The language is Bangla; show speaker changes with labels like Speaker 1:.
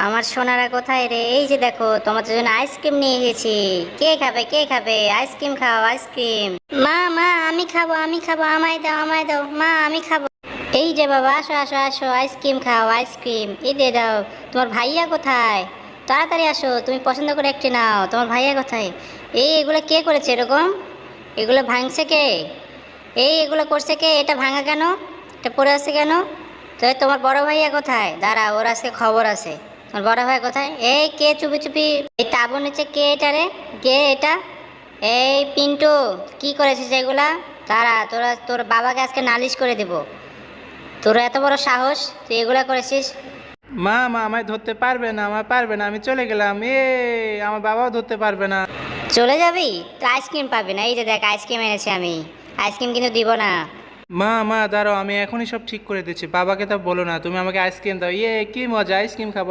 Speaker 1: আমার সোনারা কোথায় রে? এই যে দেখো, তোমাদের জন্য আইসক্রিম নিয়ে গেছি। কে খাবে, কে খাবে? আইসক্রিম খাও, আইসক্রিম। মা মা, আমি খাবো, আমি খাবো, আমায় দাও, আমায় দাও, মা আমি খাবো। এই যে বাবা, আসো আসো আসো, আইসক্রিম খাও, আইসক্রিম এই দিয়ে দাও। তোমার ভাইয়া কোথায়? তাড়াতাড়ি আসো, তুমি পছন্দ করে একটি নাও। তোমার ভাইয়া কোথায়? এই এগুলো কে করেছে এরকম? এগুলো ভাঙছে কে? এই এগুলো করছে কে? এটা ভাঙা কেন? এটা পড়ে আছে কেন? তো তোমার বড় ভাইয়া কোথায়? দাঁড়া, ওর আজকে খবর আছে। তোমার বড় ভাই কোথায়? এই কে চুপি চুপি এই তাবু নিচে কে এটা রে? কে এটা? এই পিন্টু, কি করেছিস এগুলা? দাঁড়া, তোর বাবাকে আজকে নালিশ করে দিব। তোর এত বড় সাহস, তুই এগুলা করেছিস?
Speaker 2: মা মা আমায় ধরতে পারবে না, আমার পারবে না, আমি চলে গেলাম। আমার বাবাও ধরতে পারবে না।
Speaker 1: চলে যাবি তো আইসক্রিম পাবি না। এই যে দেখ, আইসক্রিম এনেছি আমি। আইসক্রিম কিন্তু দিব না।
Speaker 2: মা মা দাঁড়াও, আমি এখনই সব ঠিক করে দিচ্ছি। বাবাকে তো বলো না, তুমি আমাকে আইসক্রিম দাও। কি মজা, আইসক্রিম খাবো।